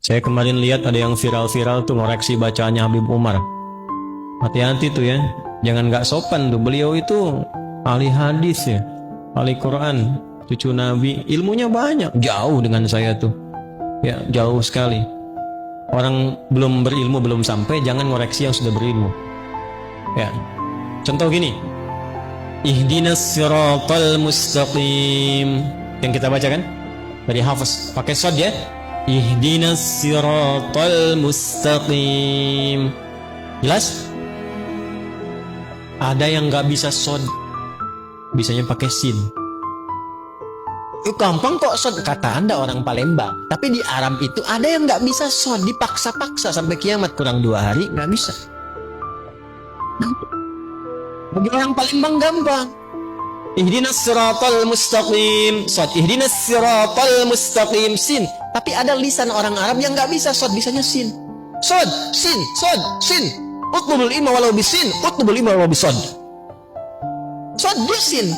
Saya kemarin lihat ada yang viral-viral tuh ngoreksi bacaannya Habib Umar. Hati-hati tuh ya, jangan nggak sopan tuh. Beliau itu ahli hadis ya, ahli Quran, cucu Nabi, ilmunya banyak, jauh dengan saya tuh. Ya, jauh sekali. Orang belum berilmu, belum sampai, jangan ngoreksi yang sudah berilmu. Ya, contoh gini, ihdinas siratal mustaqim, yang kita baca kan dari Hafiz, pakai shad ya, ihdinas siratal mustaqim. Jelas? Ada yang nggak bisa shad, bisanya pakai sin. Gampang kok shad, kata Anda orang Palembang. Tapi di Arab itu ada yang nggak bisa shad, dipaksa-paksa sampai kiamat, kurang 2 hari nggak bisa. Bagi orang Palembang gampang. Ihdinas siratal mustaqim, shad. Ihdinas siratal mustaqim, sin. Tapi ada lisan orang Arab yang nggak bisa shad, bisanya sin. Shad, sin, shad, sin. Utlubul ilma walau bisin, utlubul ilma walau bisad. Shad bisin.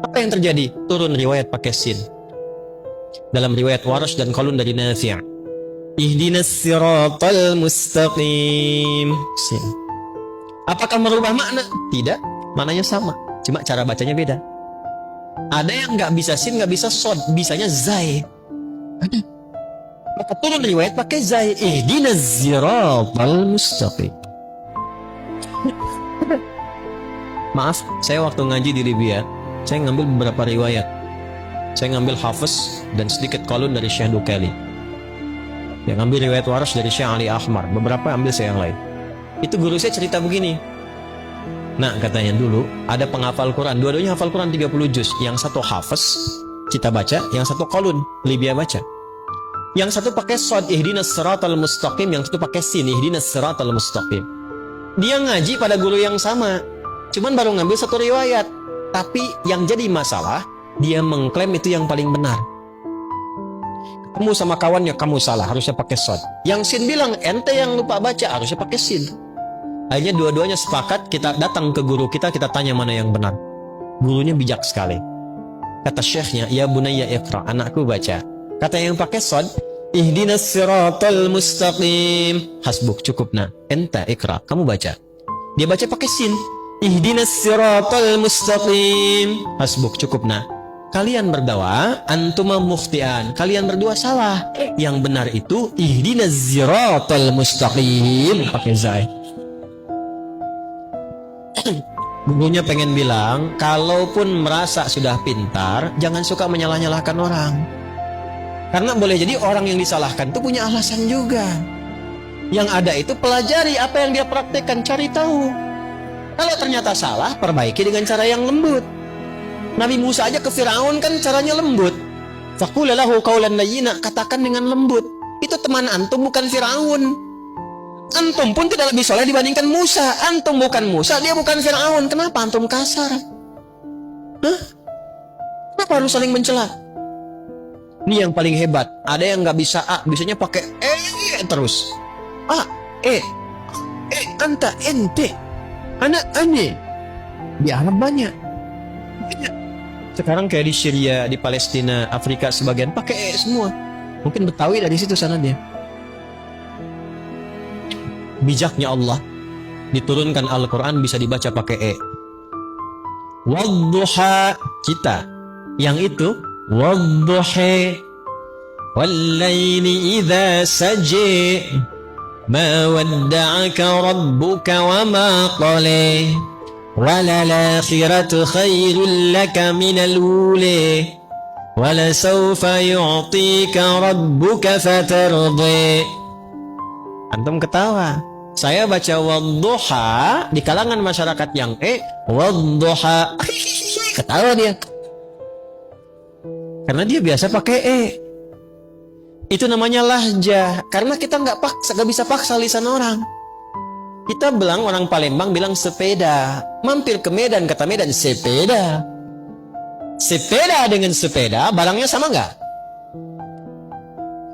Apa yang terjadi? Turun riwayat pakai sin. Dalam riwayat Warash dan Qalun dari Nafi', ihdinas siratal mustaqim, sin. Apakah merubah makna? Tidak, maknanya sama, cuma cara bacanya beda. Ada yang nggak bisa sin, nggak bisa shad, bisanya zai. Ada. Maka turun riwayat pakai zai, ihdinas siratal mustaqim. Maaf, saya waktu ngaji di Libya, saya ngambil beberapa riwayat. Saya ngambil Hafiz dan sedikit Qalun dari Syekh Dukali. Yang ngambil riwayat Warash dari Syekh Ali Ahmar. Beberapa ambil saya yang lain. Itu guru saya cerita begini. Nah, katanya dulu ada penghafal Quran. Dua-duanya hafal Quran 30 juz. Yang satu Hafiz, kita baca. Yang satu Qalun, Libya baca. Yang satu pakai shad, ihdinas siratal mustaqim. Yang satu pakai sin, ihdinas siratal mustaqim. Dia ngaji pada guru yang sama, cuman baru ngambil satu riwayat. Tapi yang jadi masalah, dia mengklaim itu yang paling benar. Kamu sama kawannya, kamu salah, harusnya pakai shad. Yang sin bilang, ente yang lupa baca, harusnya pakai sin. Akhirnya dua-duanya sepakat, kita datang ke guru kita tanya mana yang benar. Gurunya bijak sekali. Kata syekhnya, ya bunayya iqra, anakku baca. Kata yang pakai shad, ihdinas siratal mustaqim, hasbuk, cukup nah, enta iqra, kamu baca. Dia baca pakai sin, ihdinas siratal mustaqim, hasbuk, cukup nah. Kalian berdua antuma mukhtian, kalian berdua salah. Yang benar itu ihdinas siratal mustaqim, pakai zai. Gurunya pengen bilang, kalaupun merasa sudah pintar, jangan suka menyalah-nyalahkan orang. Karena boleh jadi orang yang disalahkan itu punya alasan juga. Yang ada itu pelajari apa yang dia praktekkan, cari tahu. Kalau ternyata salah, perbaiki dengan cara yang lembut. Nabi Musa aja ke Firaun kan caranya lembut. Faqula lahu qawlan layyina, katakan dengan lembut. Itu teman antum, bukan Firaun. Antum pun tidak lebih soleh dibandingkan Musa. Antum bukan Musa, dia bukan Firaun. Kenapa antum kasar? Hah? Kenapa harus saling mencela? Ini yang paling hebat. Ada yang nggak bisa A, bisanya pakai terus. A, anta, ente, anak, ane. Di Arab banyak. Sekarang kayak di Syria, di Palestina, Afrika sebagian pakai semua. Mungkin Betawi dari situ sana dia. Bijaknya Allah, diturunkan Al-Quran bisa dibaca pakai Wadduha, kita. Yang itu wadduhi wallayli idha saji ma wadda'aka rabbuka wa ma qali walalakhiratu khairul laka minal uli walasawfa yu'tika rabbuka fatardi. Antum ketawa, saya baca wadduha di kalangan masyarakat yang wadduha ketawa dia. Karena dia biasa pakai Itu namanya lahjah. Karena kita nggak bisa paksa lisan orang. Kita bilang, orang Palembang bilang sepeda. Mampir ke Medan, kata Medan sepeda. Sepeda dengan sepeda, barangnya sama nggak?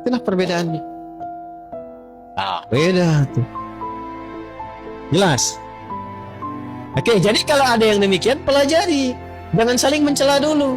Itulah perbedaannya. Beda tuh. Jelas? Oke, jadi kalau ada yang demikian, pelajari. Jangan saling mencela dulu.